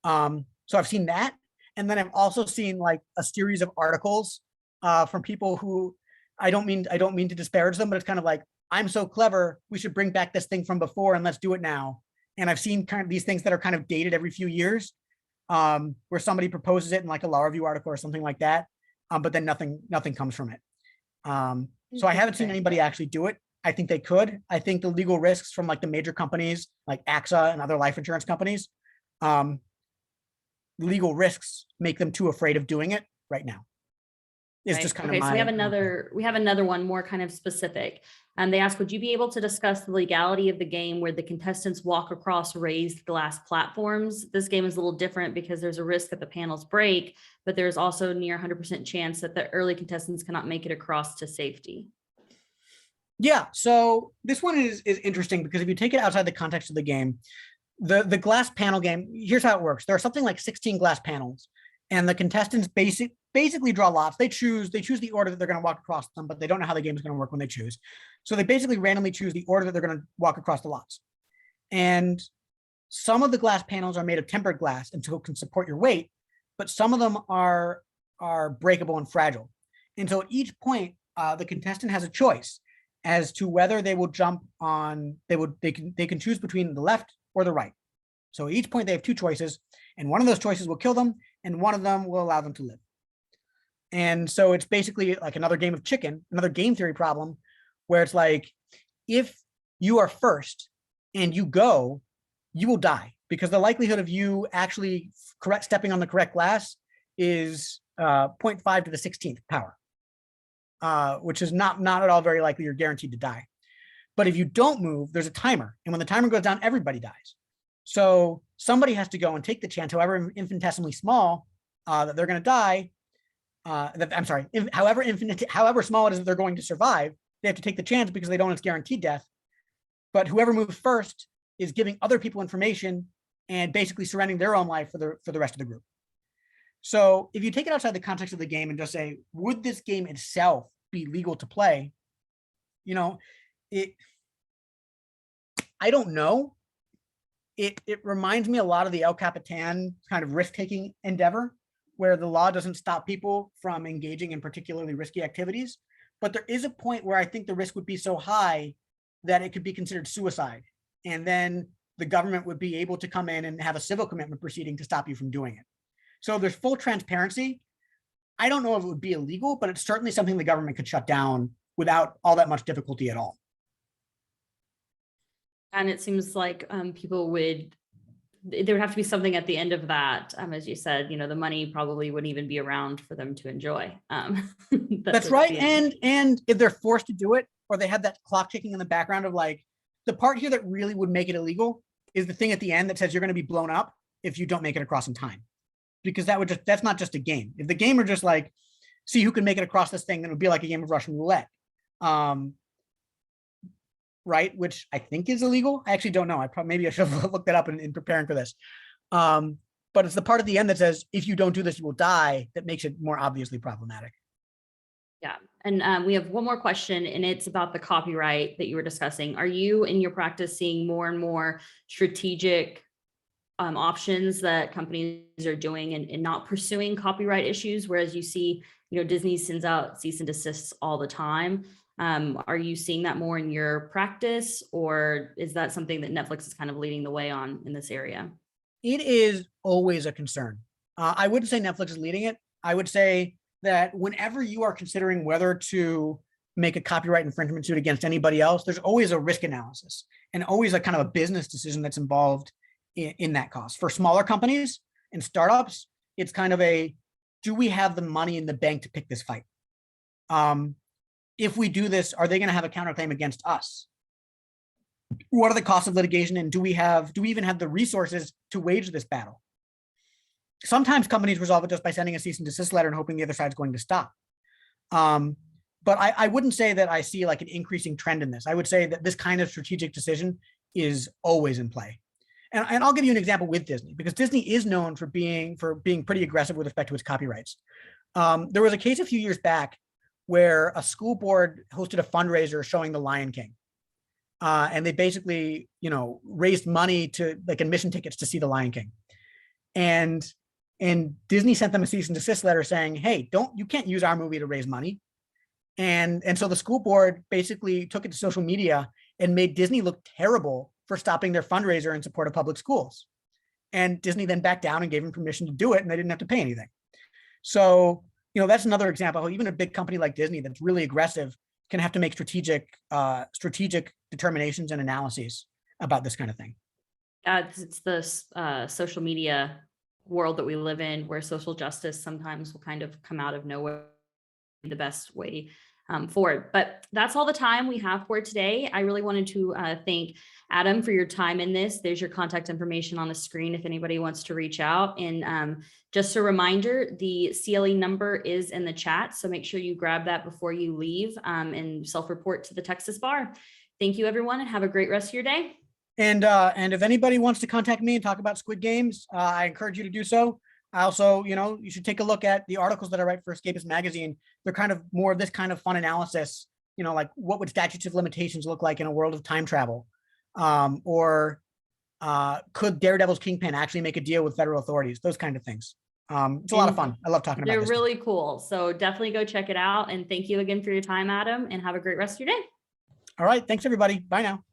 So I've seen that. And then I've also seen like a series of articles from people who, I don't mean to disparage them, but it's kind of like, I'm so clever, we should bring back this thing from before and let's do it now. And I've seen kind of these things that are kind of dated every few years, where somebody proposes it in like a law review article or something like that, but then nothing comes from it. So I haven't seen anybody actually do it. I think they could. I think the legal risks from like the major companies like AXA and other life insurance companies, legal risks make them too afraid of doing it right now. It's just kind of so we have another one more kind of specific. They ask, would you be able to discuss the legality of the game where the contestants walk across raised glass platforms? This game is a little different because there's a risk that the panels break, but there's also near 100% chance that the early contestants cannot make it across to safety. Yeah, so this one is interesting because if you take it outside the context of the game, the glass panel game, here's how it works. There are something like 16 glass panels, and the contestants basically draw lots. They choose the order that they're going to walk across them, but they don't know how the game is going to work when they choose. So they basically randomly choose the order that they're going to walk across the lots. And some of the glass panels are made of tempered glass and so it can support your weight, but some of them are breakable and fragile. And so at each point, the contestant has a choice as to whether they will jump on, they can choose between the left or the right. So at each point they have two choices, and one of those choices will kill them and one of them will allow them to live. And so it's basically like another game of chicken, another game theory problem, where it's like, if you are first and you go, you will die, because the likelihood of you actually stepping on the correct glass is 0.5 to the 16th power, which is not at all very likely you're guaranteed to die. But if you don't move, there's a timer. And when the timer goes down, everybody dies. So somebody has to go and take the chance, however infinitesimally small, that they're going to die. However small it is that they're going to survive, they have to take the chance because they don't, it's guaranteed death. But whoever moves first is giving other people information and basically surrendering their own life for the rest of the group. So if you take it outside the context of the game and just say, would this game itself be legal to play? I don't know. It reminds me a lot of the El Capitan kind of risk-taking endeavor, where the law doesn't stop people from engaging in particularly risky activities. But there is a point where I think the risk would be so high that it could be considered suicide. And then the government would be able to come in and have a civil commitment proceeding to stop you from doing it. So there's full transparency. I don't know if it would be illegal, but it's certainly something the government could shut down without all that much difficulty at all. And it seems like people there would have to be something at the end of that. As you said, the money probably wouldn't even be around for them to enjoy. That's right. And if they're forced to do it, or they have that clock ticking in the background of like, the part here that really would make it illegal is the thing at the end that says you're going to be blown up if you don't make it across in time. Because that's not just a game. If the game are just like, see who can make it across this thing, then it would be like a game of Russian roulette. Right, which I think is illegal. I actually don't know. Maybe I should have looked that up in preparing for this. But it's the part at the end that says, if you don't do this, you will die, that makes it more obviously problematic. Yeah. And we have one more question, and it's about the copyright that you were discussing. Are you in your practice seeing more and more strategic options that companies are doing and not pursuing copyright issues? Whereas you see, Disney sends out cease and desists all the time. Are you seeing that more in your practice, or is that something that Netflix is kind of leading the way on in this area? It is always a concern. I wouldn't say Netflix is leading it. I would say that whenever you are considering whether to make a copyright infringement suit against anybody else, there's always a risk analysis and always a kind of a business decision that's involved in that cost. For smaller companies and startups, it's kind of do we have the money in the bank to pick this fight? If we do this, are they going to have a counterclaim against us? What are the costs of litigation? And do we even have the resources to wage this battle? Sometimes companies resolve it just by sending a cease and desist letter and hoping the other side's going to stop. But I wouldn't say that I see like an increasing trend in this. I would say that this kind of strategic decision is always in play. And I'll give you an example with Disney, because Disney is known for being pretty aggressive with respect to its copyrights. There was a case a few years back where a school board hosted a fundraiser showing The Lion King. And they basically, raised money to like admission tickets to see The Lion King. And Disney sent them a cease and desist letter saying, hey, you can't use our movie to raise money. And so the school board basically took it to social media and made Disney look terrible for stopping their fundraiser in support of public schools. And Disney then backed down and gave them permission to do it, and they didn't have to pay anything. So, that's another example how even a big company like Disney that's really aggressive can have to make strategic determinations and analyses about this kind of thing. It's the social media world that we live in, where social justice sometimes will kind of come out of nowhere the best way forward. But that's all the time we have for today. I really wanted to thank Adam for your time in this. There's your contact information on the screen if anybody wants to reach out. And just a reminder, the CLE number is in the chat, so make sure you grab that before you leave and self-report to the Texas Bar. Thank you, everyone, and have a great rest of your day. And if anybody wants to contact me and talk about Squid Games, I encourage you to do so. I also, you should take a look at the articles that I write for Escapist Magazine. They're kind of more of this kind of fun analysis, like what would statutes of limitations look like in a world of time travel? Or could Daredevil's Kingpin actually make a deal with federal authorities? Those kind of things. It's a lot of fun. I love talking about They're this. really cool. So definitely go check it out. And thank you again for your time, Adam, and have a great rest of your day. All right. Thanks, everybody. Bye now.